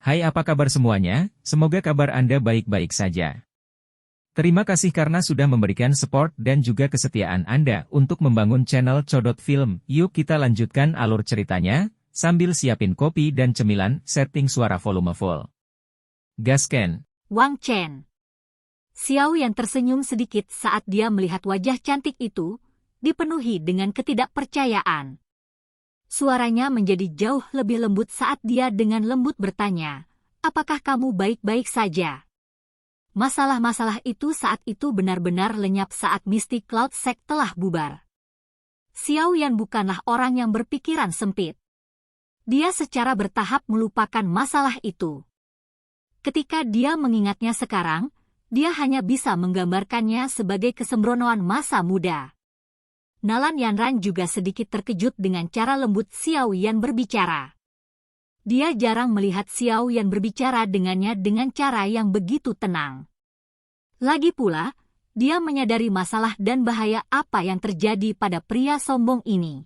Hai, apa kabar semuanya? Semoga kabar Anda baik-baik saja. Terima kasih karena sudah memberikan support dan juga kesetiaan Anda untuk membangun channel Codot Film. Yuk kita lanjutkan alur ceritanya, sambil siapin kopi dan cemilan, setting suara volume full. Gasken. Wang Chen. Xiao Yan tersenyum sedikit saat dia melihat wajah cantik itu, dipenuhi dengan ketidakpercayaan. Suaranya menjadi jauh lebih lembut saat dia dengan lembut bertanya, "Apakah kamu baik-baik saja?" Masalah-masalah itu saat itu benar-benar lenyap saat Mystic Cloud Sect telah bubar. Xiao Yan bukanlah orang yang berpikiran sempit. Dia secara bertahap melupakan masalah itu. Ketika dia mengingatnya sekarang, dia hanya bisa menggambarkannya sebagai kesembronoan masa muda. Nalan Yanran juga sedikit terkejut dengan cara lembut Xiao Yan berbicara. Dia jarang melihat Xiao Yan berbicara dengannya dengan cara yang begitu tenang. Lagi pula, dia menyadari masalah dan bahaya apa yang terjadi pada pria sombong ini.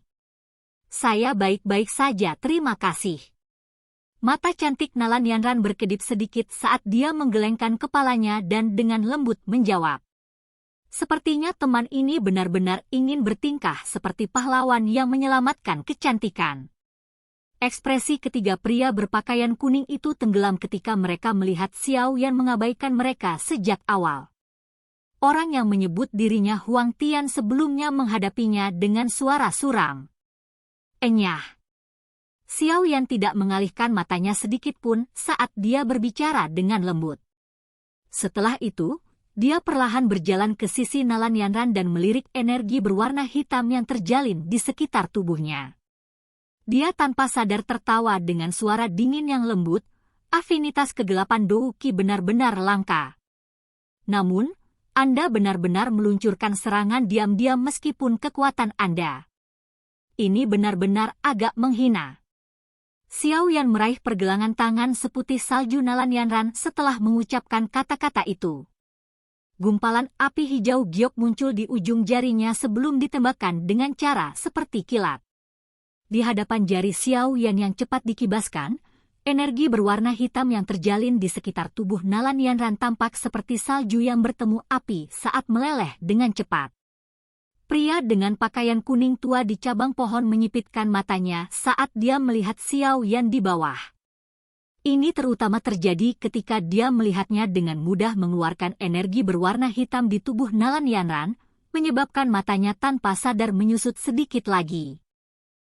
"Saya baik-baik saja, terima kasih." Mata cantik Nalan Yanran berkedip sedikit saat dia menggelengkan kepalanya dan dengan lembut menjawab. Sepertinya teman ini benar-benar ingin bertingkah seperti pahlawan yang menyelamatkan kecantikan. Ekspresi ketiga pria berpakaian kuning itu tenggelam ketika mereka melihat Xiao Yan mengabaikan mereka sejak awal. Orang yang menyebut dirinya Huang Tian sebelumnya menghadapinya dengan suara suram. Enyah. Xiao Yan tidak mengalihkan matanya sedikit pun saat dia berbicara dengan lembut. Setelah itu, dia perlahan berjalan ke sisi Nalan Yanran dan melirik energi berwarna hitam yang terjalin di sekitar tubuhnya. Dia tanpa sadar tertawa dengan suara dingin yang lembut, afinitas kegelapan Douki benar-benar langka. Namun, Anda benar-benar meluncurkan serangan diam-diam meskipun kekuatan Anda. Ini benar-benar agak menghina. Xiao Yan meraih pergelangan tangan seputih salju Nalan Yanran setelah mengucapkan kata-kata itu. Gumpalan api hijau giok muncul di ujung jarinya sebelum ditembakkan dengan cara seperti kilat. Di hadapan jari Xiao Yan yang cepat dikibaskan, energi berwarna hitam yang terjalin di sekitar tubuh Nalan Yanran tampak seperti salju yang bertemu api saat meleleh dengan cepat. Pria dengan pakaian kuning tua di cabang pohon menyipitkan matanya saat dia melihat Xiao Yan di bawah. Ini terutama terjadi ketika dia melihatnya dengan mudah mengeluarkan energi berwarna hitam di tubuh Nalan Yanran, menyebabkan matanya tanpa sadar menyusut sedikit lagi.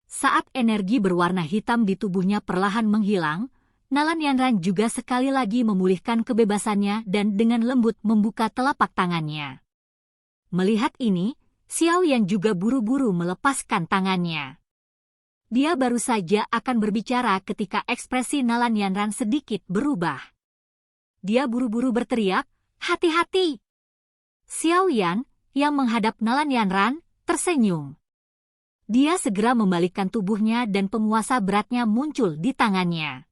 Saat energi berwarna hitam di tubuhnya perlahan menghilang, Nalan Yanran juga sekali lagi memulihkan kebebasannya dan dengan lembut membuka telapak tangannya. Melihat ini, Xiao Yan juga buru-buru melepaskan tangannya. Dia baru saja akan berbicara ketika ekspresi Nalan Yanran sedikit berubah. Dia buru-buru berteriak, "Hati-hati!" Xiao Yan, yang menghadap Nalan Yanran, tersenyum. Dia segera membalikkan tubuhnya dan penguasa beratnya muncul di tangannya.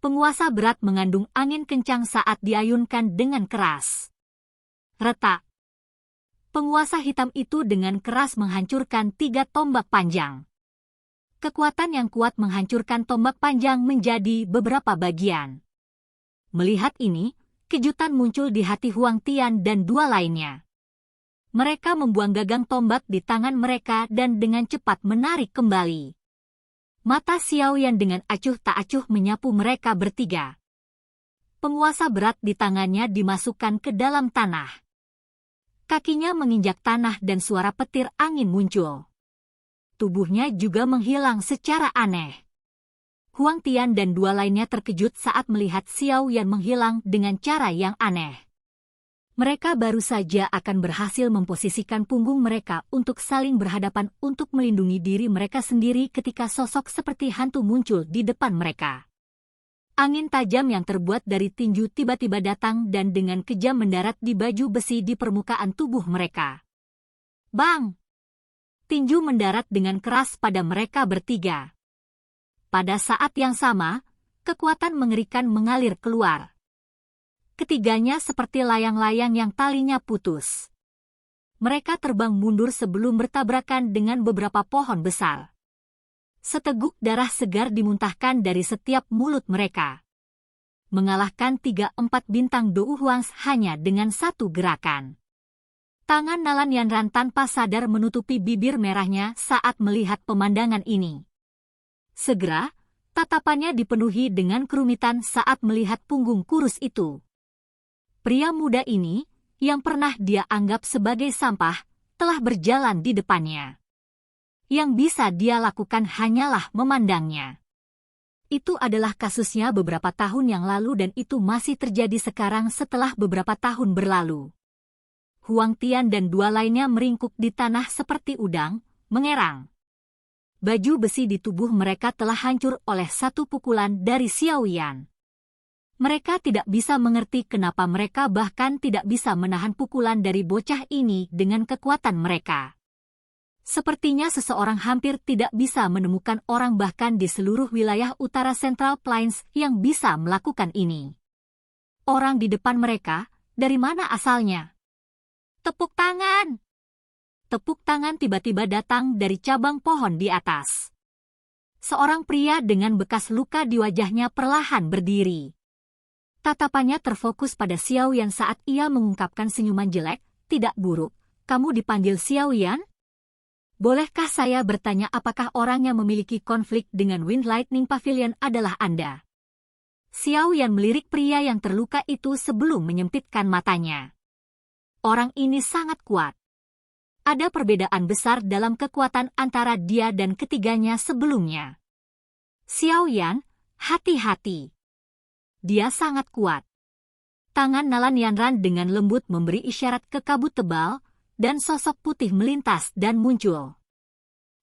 Penguasa berat mengandung angin kencang saat diayunkan dengan keras. Retak. Penguasa hitam itu dengan keras menghancurkan 3 tombak panjang. Kekuatan yang kuat menghancurkan tombak panjang menjadi beberapa bagian. Melihat ini, kejutan muncul di hati Huang Tian dan 2 lainnya. Mereka membuang gagang tombak di tangan mereka dan dengan cepat menarik kembali. Mata Xiao Yan dengan acuh tak acuh menyapu mereka bertiga. Penguasa berat di tangannya dimasukkan ke dalam tanah. Kakinya menginjak tanah dan suara petir angin muncul. Tubuhnya juga menghilang secara aneh. Huang Tian dan 2 lainnya terkejut saat melihat Xiao Yan menghilang dengan cara yang aneh. Mereka baru saja akan berhasil memposisikan punggung mereka untuk saling berhadapan untuk melindungi diri mereka sendiri ketika sosok seperti hantu muncul di depan mereka. Angin tajam yang terbuat dari tinju tiba-tiba datang dan dengan kejam mendarat di baju besi di permukaan tubuh mereka. Bang! Tinju mendarat dengan keras pada mereka bertiga. Pada saat yang sama, kekuatan mengerikan mengalir keluar. Ketiganya seperti layang-layang yang talinya putus. Mereka terbang mundur sebelum bertabrakan dengan beberapa pohon besar. Seteguk darah segar dimuntahkan dari setiap mulut mereka. mengalahkan 3-4 bintang Dou Huang hanya dengan satu gerakan. Tangan Nalan Yanran tanpa sadar menutupi bibir merahnya saat melihat pemandangan ini. Segera, tatapannya dipenuhi dengan kerumitan saat melihat punggung kurus itu. Pria muda ini, yang pernah dia anggap sebagai sampah, telah berjalan di depannya. Yang bisa dia lakukan hanyalah memandangnya. Itu adalah kasusnya beberapa tahun yang lalu dan itu masih terjadi sekarang setelah beberapa tahun berlalu. Huang Tian dan dua lainnya meringkuk di tanah seperti udang, mengerang. Baju besi di tubuh mereka telah hancur oleh satu pukulan dari Xiao Yan. Mereka tidak bisa mengerti kenapa mereka bahkan tidak bisa menahan pukulan dari bocah ini dengan kekuatan mereka. Sepertinya seseorang hampir tidak bisa menemukan orang bahkan di seluruh wilayah utara Central Plains yang bisa melakukan ini. Orang di depan mereka, dari mana asalnya? Tepuk tangan! Tepuk tangan tiba-tiba datang dari cabang pohon di atas. Seorang pria dengan bekas luka di wajahnya perlahan berdiri. Tatapannya terfokus pada Xiao Yan saat ia mengungkapkan senyuman jelek, "Tidak buruk, kamu dipanggil Xiao Yan? Bolehkah saya bertanya apakah orang yang memiliki konflik dengan Wind Lightning Pavilion adalah Anda?" Xiao Yan melirik pria yang terluka itu sebelum menyempitkan matanya. Orang ini sangat kuat. Ada perbedaan besar dalam kekuatan antara dia dan ketiganya sebelumnya. Xiao Yan, hati-hati. Dia sangat kuat. Tangan Nalan Yanran dengan lembut memberi isyarat ke kabut tebal, dan sosok putih melintas dan muncul.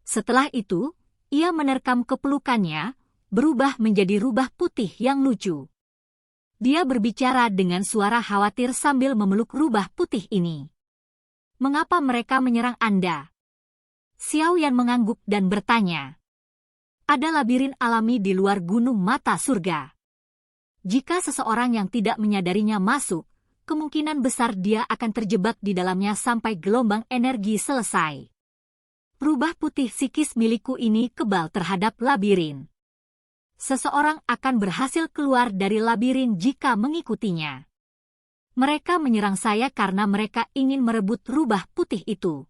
Setelah itu, ia menerkam kepelukannya, berubah menjadi rubah putih yang lucu. Dia berbicara dengan suara khawatir sambil memeluk rubah putih ini. "Mengapa mereka menyerang Anda?" Xiao Yan mengangguk dan bertanya. "Ada labirin alami di luar gunung mata surga. Jika seseorang yang tidak menyadarinya masuk, kemungkinan besar dia akan terjebak di dalamnya sampai gelombang energi selesai. Rubah putih psikis milikku ini kebal terhadap labirin. Seseorang akan berhasil keluar dari labirin jika mengikutinya. Mereka menyerang saya karena mereka ingin merebut rubah putih itu."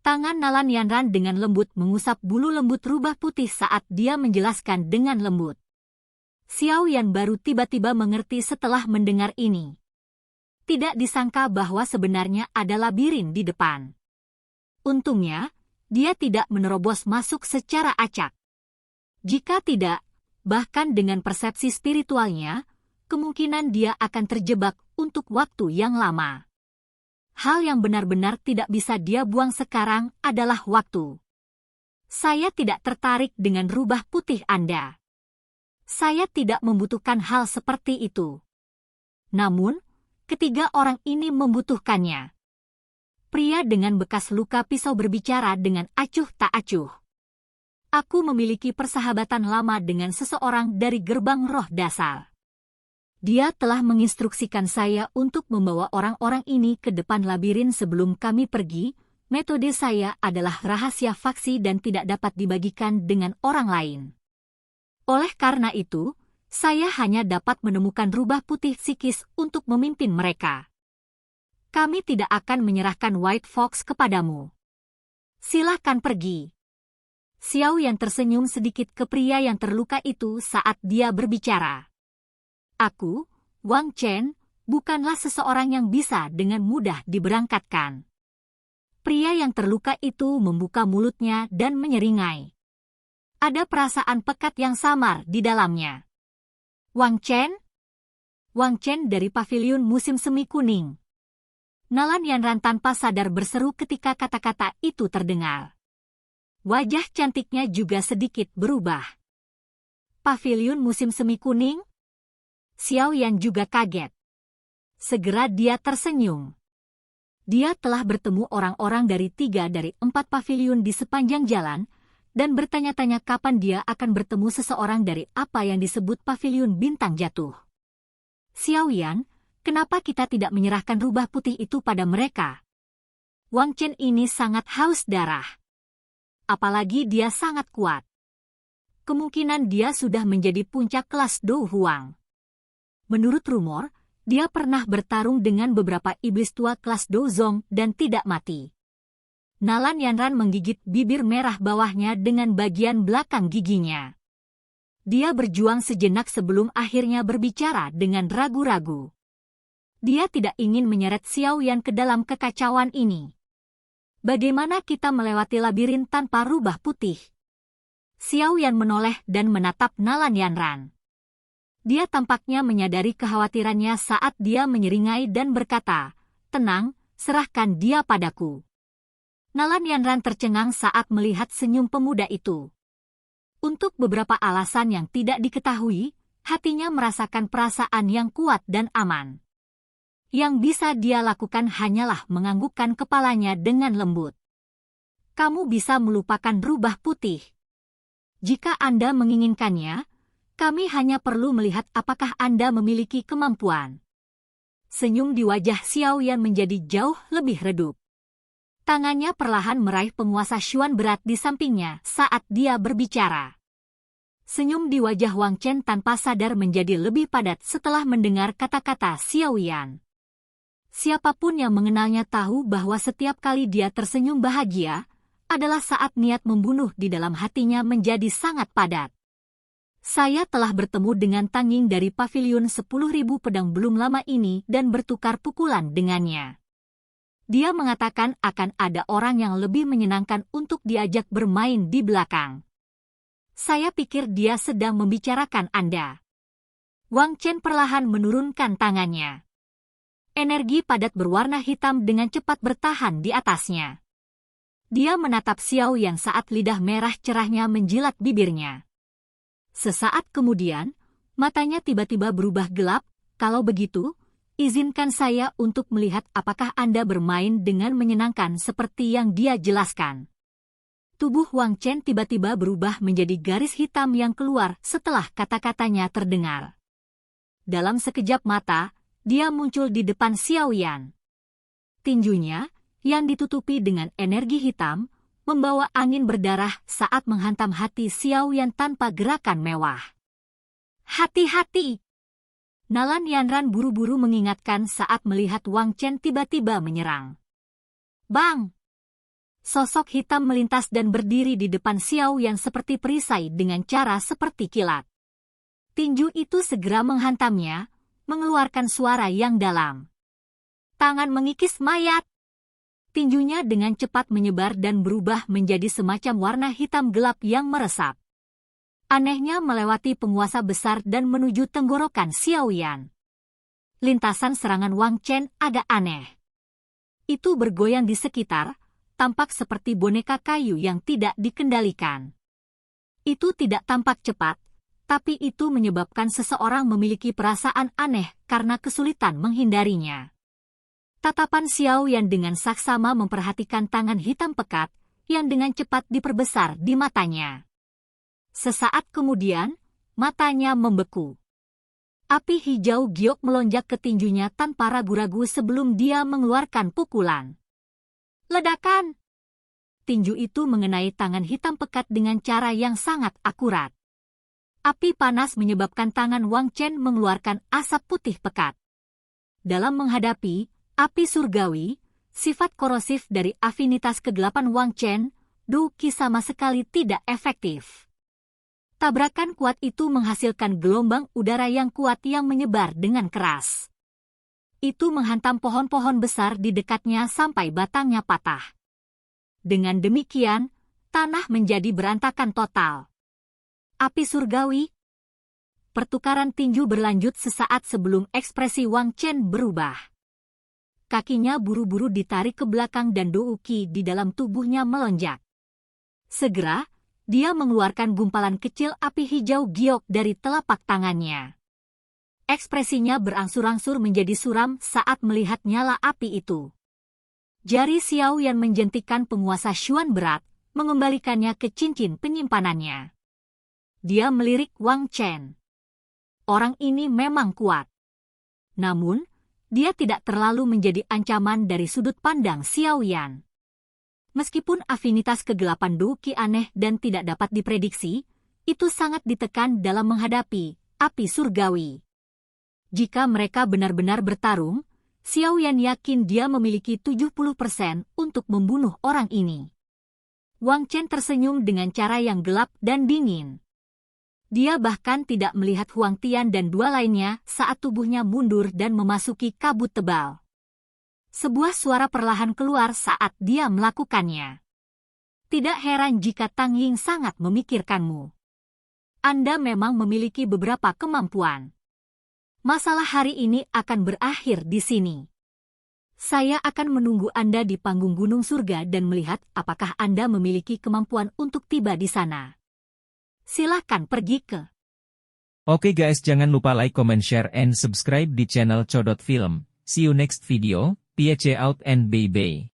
Tangan Nalan Yanran dengan lembut mengusap bulu lembut rubah putih saat dia menjelaskan dengan lembut. Xiao Yan baru tiba-tiba mengerti setelah mendengar ini. Tidak disangka bahwa sebenarnya ada labirin di depan. Untungnya, dia tidak menerobos masuk secara acak. Jika tidak, bahkan dengan persepsi spiritualnya, kemungkinan dia akan terjebak untuk waktu yang lama. Hal yang benar-benar tidak bisa dia buang sekarang adalah waktu. Saya tidak tertarik dengan rubah putih Anda. Saya tidak membutuhkan hal seperti itu. Namun, ketiga orang ini membutuhkannya. Pria dengan bekas luka pisau berbicara dengan acuh tak acuh. "Aku memiliki persahabatan lama dengan seseorang dari gerbang roh dasar. Dia telah menginstruksikan saya untuk membawa orang-orang ini ke depan labirin sebelum kami pergi. Metode saya adalah rahasia faksi dan tidak dapat dibagikan dengan orang lain. Oleh karena itu, saya hanya dapat menemukan rubah putih psikis untuk memimpin mereka. Kami tidak akan menyerahkan White Fox kepadamu. Silahkan pergi." Xiao Yan tersenyum sedikit ke pria yang terluka itu saat dia berbicara. "Aku, Wang Chen, bukanlah seseorang yang bisa dengan mudah diberangkatkan." Pria yang terluka itu membuka mulutnya dan menyeringai. Ada perasaan pekat yang samar di dalamnya. "Wang Chen?" "Wang Chen dari Paviliun Musim Semi Kuning." Nalan Yanran tanpa sadar berseru ketika kata-kata itu terdengar. Wajah cantiknya juga sedikit berubah. "Paviliun Musim Semi Kuning?" Xiao Yan juga kaget. Segera dia tersenyum. Dia telah bertemu orang-orang dari 3 dari 4 paviliun di sepanjang jalan, dan bertanya-tanya kapan dia akan bertemu seseorang dari apa yang disebut Paviliun Bintang Jatuh. "Xiao Yan, kenapa kita tidak menyerahkan rubah putih itu pada mereka? Wang Chen ini sangat haus darah. Apalagi dia sangat kuat. Kemungkinan dia sudah menjadi puncak kelas Dou Huang. Menurut rumor, dia pernah bertarung dengan beberapa iblis tua kelas Dozong dan tidak mati. Nalan Yanran menggigit bibir merah bawahnya dengan bagian belakang giginya. Dia berjuang sejenak sebelum akhirnya berbicara dengan ragu-ragu. Dia tidak ingin menyeret Xiao Yan ke dalam kekacauan ini. Bagaimana kita melewati labirin tanpa rubah putih? Xiao Yan menoleh dan menatap Nalan Yanran. Dia tampaknya menyadari kekhawatirannya saat dia menyeringai dan berkata, "Tenang, serahkan dia padaku." Nalan Yanran tercengang saat melihat senyum pemuda itu. Untuk beberapa alasan yang tidak diketahui, hatinya merasakan perasaan yang kuat dan aman. Yang bisa dia lakukan hanyalah menganggukkan kepalanya dengan lembut. "Kamu bisa melupakan rubah putih. Jika Anda menginginkannya, kami hanya perlu melihat apakah Anda memiliki kemampuan." Senyum di wajah Xiao Yan menjadi jauh lebih redup. Tangannya perlahan meraih penguasa Xuan berat di sampingnya saat dia berbicara. Senyum di wajah Wang Chen tanpa sadar menjadi lebih padat setelah mendengar kata-kata Xiao Yan. Siapapun yang mengenalnya tahu bahwa setiap kali dia tersenyum bahagia, adalah saat niat membunuh di dalam hatinya menjadi sangat padat. "Saya telah bertemu dengan Tanging dari Paviliun 10.000 Pedang belum lama ini dan bertukar pukulan dengannya. Dia mengatakan akan ada orang yang lebih menyenangkan untuk diajak bermain di belakang. Saya pikir dia sedang membicarakan Anda." Wang Chen perlahan menurunkan tangannya. Energi padat berwarna hitam dengan cepat bertahan di atasnya. Dia menatap Xiao Yan saat lidah merah cerahnya menjilat bibirnya. Sesaat kemudian, matanya tiba-tiba berubah gelap. "Kalau begitu, izinkan saya untuk melihat apakah Anda bermain dengan menyenangkan seperti yang dia jelaskan." Tubuh Wang Chen tiba-tiba berubah menjadi garis hitam yang keluar setelah kata-katanya terdengar. Dalam sekejap mata, dia muncul di depan Xiao Yan. Tinjunya, yang ditutupi dengan energi hitam, membawa angin berdarah saat menghantam hati Xiao Yan tanpa gerakan mewah. "Hati-hati!" Nalan Yanran buru-buru mengingatkan saat melihat Wang Chen tiba-tiba menyerang. "Bang!" Sosok hitam melintas dan berdiri di depan Xiao Yan seperti perisai dengan cara seperti kilat. Tinju itu segera menghantamnya, mengeluarkan suara yang dalam. "Tangan mengikis mayat!" Tinjunya dengan cepat menyebar dan berubah menjadi semacam warna hitam gelap yang meresap. Anehnya melewati penguasa besar dan menuju tenggorokan Xiao Yan. Lintasan serangan Wang Chen agak aneh. Itu bergoyang di sekitar, tampak seperti boneka kayu yang tidak dikendalikan. Itu tidak tampak cepat, tapi itu menyebabkan seseorang memiliki perasaan aneh karena kesulitan menghindarinya. Tatapan Xiao Yan dengan saksama memperhatikan tangan hitam pekat yang dengan cepat diperbesar di matanya. Sesaat kemudian, matanya membeku. Api hijau giok melonjak ke tinjunya tanpa ragu-ragu sebelum dia mengeluarkan pukulan. Ledakan! Tinju itu mengenai tangan hitam pekat dengan cara yang sangat akurat. Api panas menyebabkan tangan Wang Chen mengeluarkan asap putih pekat. Dalam menghadapi api surgawi, sifat korosif dari afinitas kegelapan Wang Chen, Du Qi sama sekali tidak efektif. Tabrakan kuat itu menghasilkan gelombang udara yang kuat yang menyebar dengan keras. Itu menghantam pohon-pohon besar di dekatnya sampai batangnya patah. Dengan demikian, tanah menjadi berantakan total. Api surgawi. Pertukaran tinju berlanjut sesaat sebelum ekspresi Wang Chen berubah. Kakinya buru-buru ditarik ke belakang dan Du Qi di dalam tubuhnya melonjak. Segera, dia mengeluarkan gumpalan kecil api hijau giok dari telapak tangannya. Ekspresinya berangsur-angsur menjadi suram saat melihat nyala api itu. Jari Xiao Yan menjentikan penguasa Xuan berat, mengembalikannya ke cincin penyimpanannya. Dia melirik Wang Chen. Orang ini memang kuat. Namun, dia tidak terlalu menjadi ancaman dari sudut pandang Xiao Yan. Meskipun afinitas kegelapan Du Qi aneh dan tidak dapat diprediksi, itu sangat ditekan dalam menghadapi api surgawi. Jika mereka benar-benar bertarung, Xiao Yan yakin dia memiliki 70% untuk membunuh orang ini. Wang Chen tersenyum dengan cara yang gelap dan dingin. Dia bahkan tidak melihat Huang Tian dan dua lainnya saat tubuhnya mundur dan memasuki kabut tebal. Sebuah suara perlahan keluar saat dia melakukannya. Tidak heran jika Tang Ying sangat memikirkanmu. Anda memang memiliki beberapa kemampuan. Masalah hari ini akan berakhir di sini. Saya akan menunggu Anda di panggung Gunung Surga dan melihat apakah Anda memiliki kemampuan untuk tiba di sana. Silakan pergi ke. Oke guys, jangan lupa like, comment, share, and subscribe di channel Codot Film. See you next video. Peace out and bye-bye.